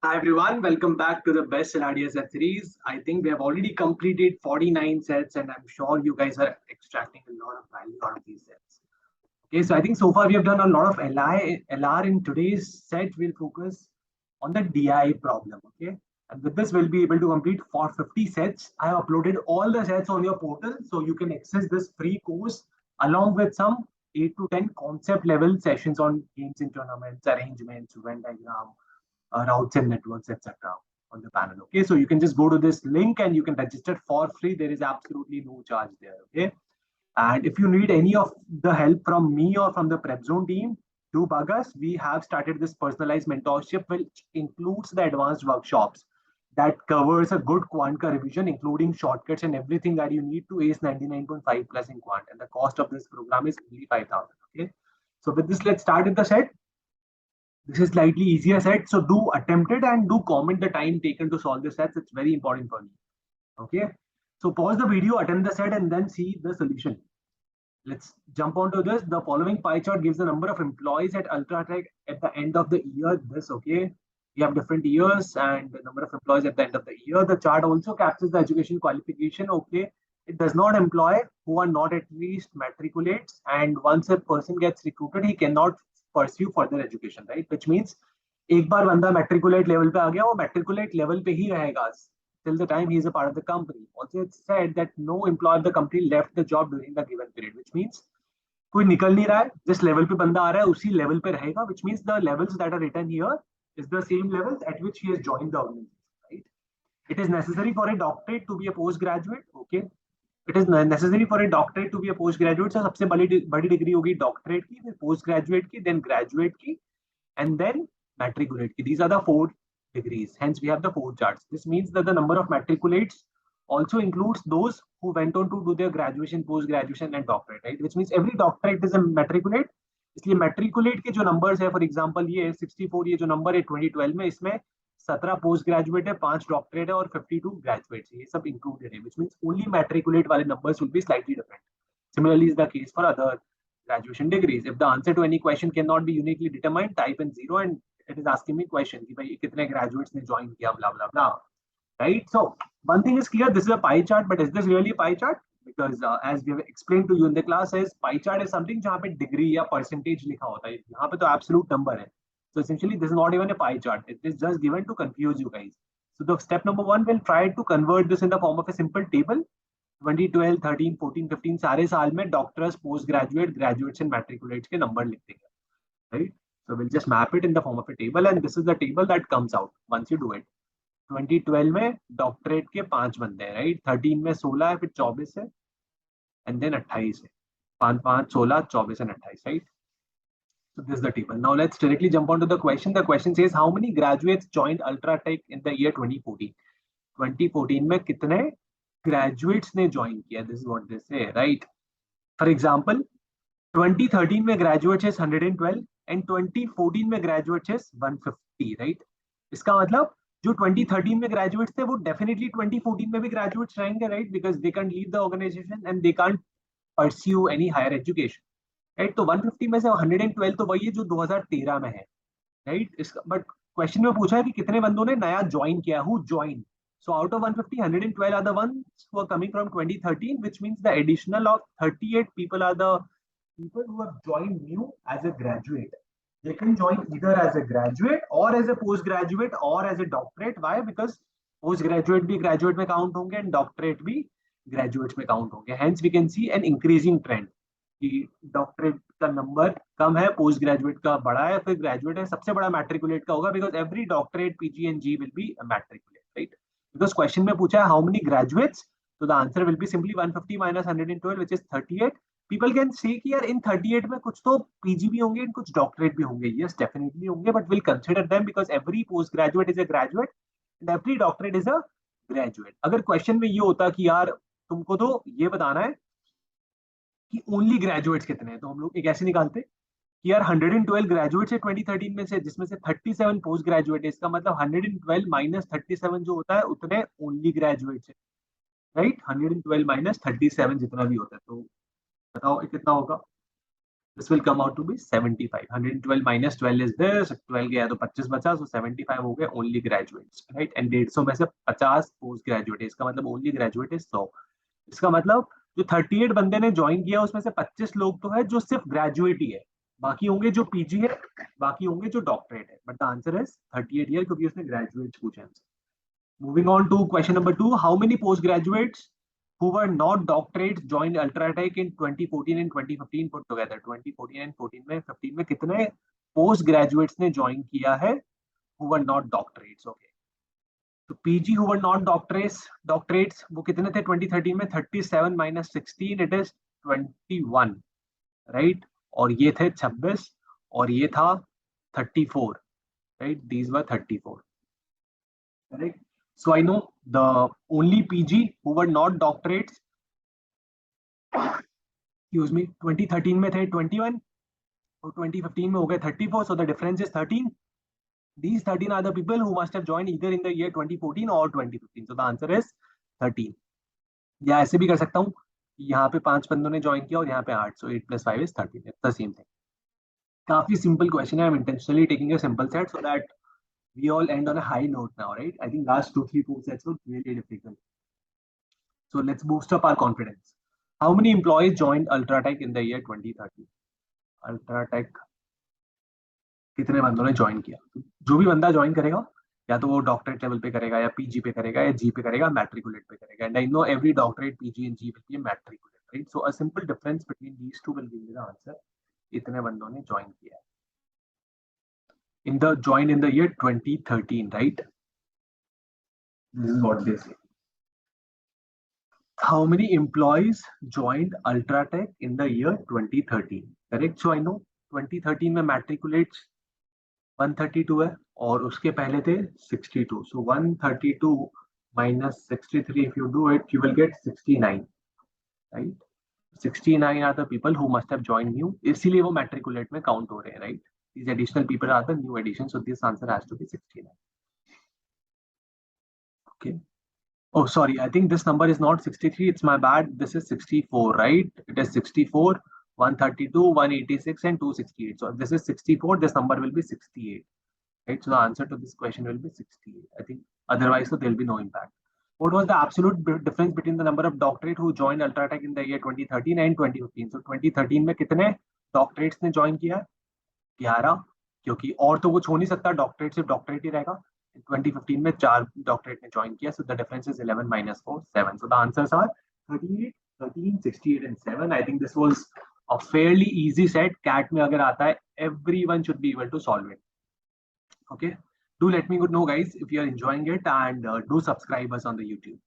Hi everyone, welcome back to the best LRDI set series. I think we have already completed 49 sets and I'm sure you guys are extracting a lot of value out of these sets. Okay, so I think so far we have done a lot of LR. In today's set. We'll focus on the DI problem. Okay, and with this we'll be able to complete for 50 sets. I have uploaded all the sets on your portal so you can access this free course along with some 8 to 10 concept level sessions on games and tournaments, arrangements, Venn diagram, routes and networks, etc. on the panel. Okay, so you can just go to this link and you can register for free. There is absolutely no charge there. Okay, and if you need any of the help from me or from the Prepzone team, do bug us. We have started this personalized mentorship, which includes the advanced workshops that covers a good quant revision, including shortcuts and everything that you need to ace 99.5 plus in quant. And the cost of this program is only 5,000. Okay, so with this, let's start with the set. This is slightly easier set, so do attempt it and do comment the time taken to solve the sets. It's very important for me. Okay, so pause the video, attempt the set, and then see the solution. Let's jump onto this. The following pie chart gives the number of employees at Ultratech at the end of the year. This, okay, we have different years and the number of employees at the end of the year. The chart also captures the education qualification. Okay, it does not employ who are not at least matriculates, and once a person gets recruited, he cannot pursue further education, right? Which means एक बार बंदा matriculate level पे आ गया, वो matriculate level पे ही रहेगा till the time he is a part of the company. Also, it's said that no employee of the company left the job during the given period, which means कोई निकल नहीं रहा है, जिस लेवल पे बंदा आ रहा है उसी लेवल पे रहेगा, which means the levels that are written here is the same levels at which he has joined the organization, right? It is necessary for a doctorate to be a postgraduate. Okay, it is necessary for a doctorate to be a postgraduate. So सबसे बड़ी degree होगी doctorate की, फिर post graduate की, then graduate की, and then matriculate ki. These are the 4 degrees. Hence, we have the 4 charts. This means that the number of matriculates also includes those who went on to do their graduation, post-graduation and doctorate, right? Which means every doctorate is a matriculate. इसलिए matriculate के जो numbers है, for example ये 64, ये जो number है 2012 में, इसमें 17 पोस्ट ग्रेजुएट है, 5 डॉक्टरेट है और 52 ग्रेजुएट्स, ये सब इंक्लूडेड है, which means only matriculate वाले numbers will be slightly different. Similarly is the case for other graduation degrees. If the answer to any question cannot be uniquely determined, type in 0 and it is asking me question कि भाई कितने graduates ने join किया, blah blah blah, right? So one thing is clear, this is a pie chart, but is this really a pie chart? Because as we have explained to you in the class, is pie chart is something जहाँ पे degree या percentage लिखा होता है, यहाँ पे तो absolute number है. So essentially this is not even a pie chart. It is just given to confuse you guys. So the step number 1, we'll try to convert this in the form of a simple table. 2012, 13, 14, 15 सारे साल में doctors, post graduate, graduates and matriculates के number लिखते हैं, right? So we'll just map it in the form of a table and this is the table that comes out once you do it. 2012 में doctorate के 5 बंदे हैं, right? 13 में 16 है, फिर 24 है एंड देन 28 है, 5 5 16 24 and 28, right? So this is the table. Now let's directly jump on to the question. The question says how many graduates joined Ultratech in the year 2014? 2014 में कितने graduates ने join किया? This is what they say, right? For example, 2013 में graduates is 112 and 2014 में graduates is 150, right? इसका मतलब जो 2013 में graduates थे वो definitely 2014 में भी graduates रहेंगे, right? Because they can't leave the organization and they can't pursue any higher education, right? तो 150 में से 112 तो वही है जो 2013 में है, right? इसका बट क्वेश्चन में पूछा है कि कितने बंदों ने नया ज्वाइन किया, who joined. So out of 150, 112 are the ones who are coming from 2013, which means the additional of 38 people are the people who have joined new as a graduate. They can join either as a graduate or as a postgraduate or as a doctorate. Why? Because postgraduate भी graduate में count होंगे and doctorate भी graduates में count होंगे. Hence we can see an increasing trend कि doctorate का number कम है, post graduate का बड़ा है, फिर ग्रेजुएट है, सबसे बड़ा मैट्रिकुलेट का होगा because every doctorate PGNG will be matriculate, right? Because question में पूछा है हाउ मेनी ग्रेजुएट्स, तो the answer will be simply 150 minus 112 which is 38. People can say कि यार इन 38 में कुछ तो पीजी भी होंगे, कुछ डॉक्टरेट भी होंगे. यस, डेफिनेटली होंगे, but will consider them because every post graduate is a graduate and every doctorate is a graduate. अगर क्वेश्चन में ये होता कि यार तुमको तो ये बताना है कि ओनली ग्रेजुएट्स कितने हैं, तो हम लोग एक ऐसे निकालते कि यार 112 ग्रेजुएट्स है 2013 में से, जिसमें से 37 पोस्ट ग्रेजुएट है. इसका मतलब 112 माइनस 37 जो होता है उतने ओनली ग्रेजुएट्स है, राइट? 112 माइनस 37 जितना भी होता है, तो बताओ कितना होगा. This will come out to be 75. 112 minus 12 is this. 12 गया तो 25 बचा, so 75 हो गए only graduates, right? And 150 में से 50 पोस्ट ग्रेजुएट है, इसका मतलब only graduate is 100. इसका मतलब जो 38 बंदे ने ज्वाइन किया उसमें से 25 लोग तो है जो सिर्फ ग्रेजुएट ही है, बाकी होंगे जो पीजी है, बाकी होंगे जो डॉक्टरेट है. But the answer is 38 year, क्योंकि उसने ग्रेजुएट पूछा है. Moving on to question number 2, how many post graduates who were not doctorates joined Ultratech in 2014 and 2015 put together. 2014 and 14 में 15 में कितने पोस्ट ग्रेजुएट्स ने ज्वाइन किया है who were not doctorates? Okay, तो PG who were not doctorates वो कितने थे 2013 में? 37 minus 16 it is 21, right? और ये थे 26 और ये था 34, right? These were 34, correct? So I know the only PG who were not doctorates, excuse me, 2013 में थे 21 और 2015 में हो गए 34, so the difference is 13. These 13 are the people who must have joined either in the year 2014 or 2015. So the answer is 13. या ऐसे भी कर सकता हूँ, यहाँ पे 5 बंदों ने ज्वाइन किया और यहाँ पे 8, so 8 plus 5 is 13. It's the same thing. काफी simple question है. I'm intentionally taking a simple set so that we all end on a high note now, right? I think last 2-3 sets were really difficult. So let's boost up our confidence. How many employees joined Ultratech in the year 2013? Ultratech कितने बंदों ने join किया? जो भी बंदा join करेगा या तो वो डॉक्टरेट लेवल पे करेगा या पीजी पे करेगा या जी पे करेगा, मैट्रिकुलेट पे करेगा. And I know every doctorate, PG and G will be matriculate, right? So a simple difference between these two will give you the answer. इतने बंदों ने ज्वाइन किया है joined in the year 2013, right? This is what they say. How many employees joined Ultratech in the year 2013? Correct. So I know 2013 में matriculates 132 है और उसके पहले थे 62. So 132 minus 63, if you do it, you will get 69, right? 69 are the people who must have joined new. इसीलिए वो matriculate में count हो रहे हैं, right? These additional people are the new addition. So this answer has to be 69. Okay. Oh, sorry. I think this number is not 63. It's my bad. This is 64, right? It is 64, 132, 186, and 268. So if this is 64, this number will be 68, right? So the answer to this question will be 68. I think otherwise, so there will be no impact. What was the absolute difference between the number of doctorate who joined Ultratech in the year 2013 and 2015? So 2013 में कितने doctorates ने join किया? 11, क्योंकि और तो कुछ हो नहीं सकता, डॉक्टरेट सिर्फ डॉक्टरेट ही रहेगा. 2015 में 4 डॉक्टरेट ने ज्वाइन किया, so the difference is 11 minus 4, 7. So the answers are 38, 13, 68 and 7. I think this was a fairly easy set. CAT में अगर आता है, everyone should be able to solve it. Okay, do let me know guys if you are enjoying it, and do subscribe us on the YouTube.